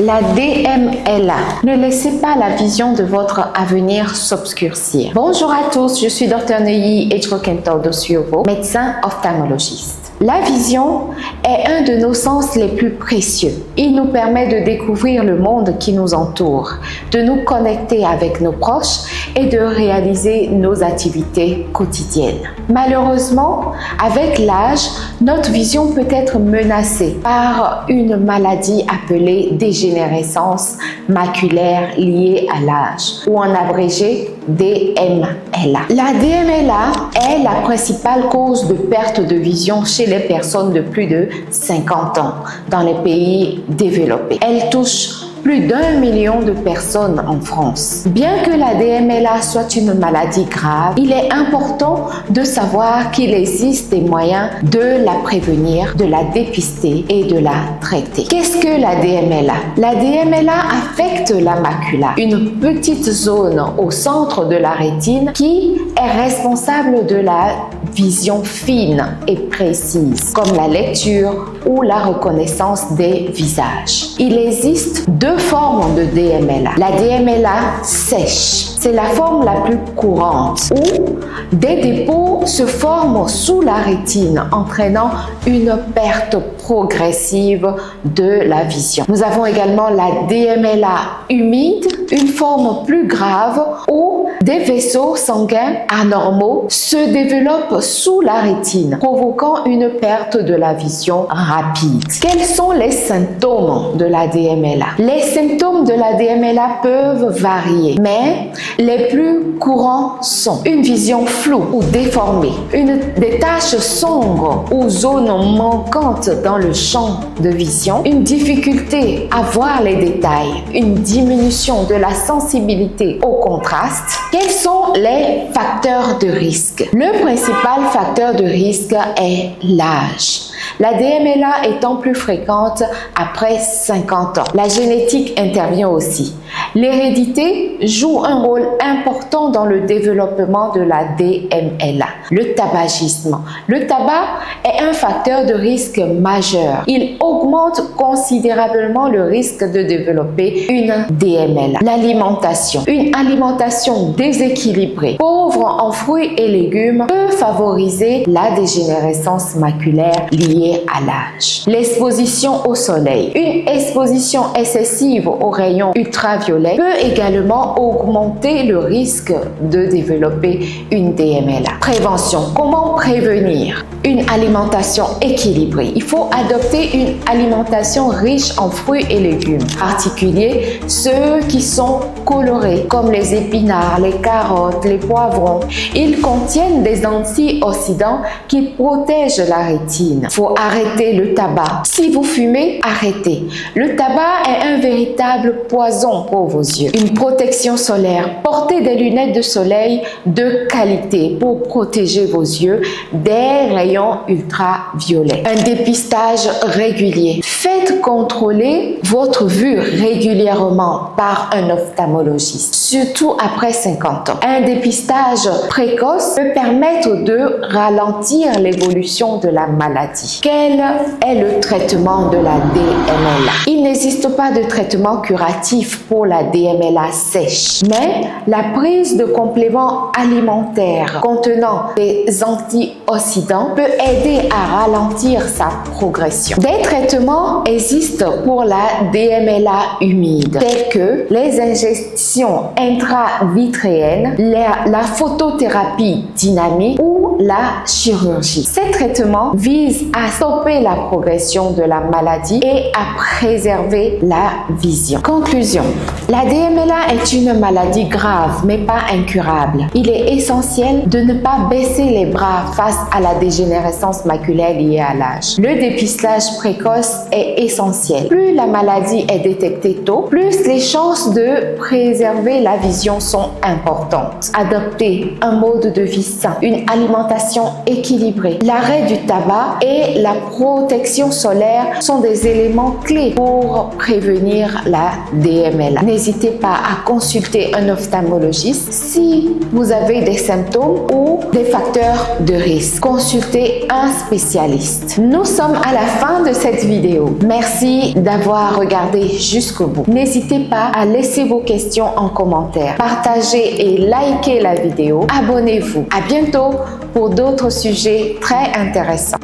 La DMLA. Ne laissez pas la vision de votre avenir s'obscurcir. Bonjour à tous, je suis Dr Neuilly Ejiro-Kento-Dosuovo, médecin ophtalmologiste. La vision est un de nos sens les plus précieux. Il nous permet de découvrir le monde qui nous entoure, de nous connecter avec nos proches et de réaliser nos activités quotidiennes. Malheureusement, avec l'âge, notre vision peut être menacée par une maladie appelée dégénérescence maculaire liée à l'âge, ou en abrégé DMLA. La DMLA est la principale cause de perte de vision chez les personnes de plus de 50 ans dans les pays développés. Elle touche plus d'1 million de personnes en France. Bien que la DMLA soit une maladie grave, il est important de savoir qu'il existe des moyens de la prévenir, de la dépister et de la traiter. Qu'est-ce que la DMLA? La DMLA affecte la macula, une petite zone au centre de la rétine qui est responsable de la vision fine et précise, comme la lecture ou la reconnaissance des visages. Il existe deux formes de DMLA. La DMLA sèche, c'est la forme la plus courante, où des dépôts se forment sous la rétine, entraînant une perte progressive de la vision. Nous avons également la DMLA humide, une forme plus grave où des vaisseaux sanguins anormaux se développent sous la rétine, provoquant une perte de la vision rapide. Quels sont les symptômes de la DMLA? Les symptômes de la DMLA peuvent varier, mais les plus courants sont une vision floue ou déformée, des taches sombres ou zones manquantes dans le champ de vision, une difficulté à voir les détails, une diminution de la sensibilité au contraste. Quels sont les facteurs de risque? Le principal facteur de risque est l'âge. La DMLA étant plus fréquente après 50 ans. La génétique intervient aussi. L'hérédité joue un rôle important dans le développement de la DMLA. Le tabagisme. Le tabac est un facteur de risque majeur. Il augmente considérablement le risque de développer une DMLA. L'alimentation. Une alimentation déséquilibrée, pauvre en fruits et légumes, peut favoriser la dégénérescence maculaire liée à l'âge. L'exposition au soleil. Une exposition excessive aux rayons ultraviolets peut également augmenter le risque de développer une DMLA. Prévention. Comment prévenir? Une alimentation équilibrée. Il faut adopter une alimentation riche en fruits et légumes, en particulier ceux qui sont colorés, comme les épinards, les carottes, les poivrons. Ils contiennent des antioxydants qui protègent la rétine. Il faut arrêter le tabac. Si vous fumez, arrêtez. Le tabac est un véritable poison pour vos yeux. Une protection solaire. Portez des lunettes de soleil de qualité pour protéger vos yeux des rayons ultraviolets. Un dépistage régulier. Faites contrôler votre vue régulièrement par un ophtalmologiste, surtout après 50 ans. Un dépistage précoce peut permettre de ralentir l'évolution de la maladie. Quel est le traitement de la DMLA? Il n'existe pas de traitement curatif pour la DMLA sèche, mais la prise de compléments alimentaires contenant des antioxydants peut aider à ralentir sa progression. Des traitements existent pour la DMLA humide, tels que les injections intravitréennes, la photothérapie dynamique ou la chirurgie. Ces traitements visent à stopper la progression de la maladie et à préserver la vision. Conclusion. La DMLA est une maladie grave, mais pas incurable. Il est essentiel de ne pas baisser les bras face à la dégénérescence maculaire liée à l'âge. Le dépistage précoce est essentiel. Plus la maladie est détectée tôt, plus les chances de préserver la vision sont importantes. Adopter un mode de vie sain, une alimentation équilibrée, l'arrêt du tabac et la protection solaire sont des éléments clés pour prévenir la DMLA. N'hésitez pas à consulter un ophtalmologiste si vous avez des symptômes ou des facteurs de risque. Consultez consulter un spécialiste. Nous sommes à la fin de cette vidéo. Merci d'avoir regardé jusqu'au bout. N'hésitez pas à laisser vos questions en commentaire. Partagez et likez la vidéo. Abonnez-vous. À bientôt pour d'autres sujets très intéressants.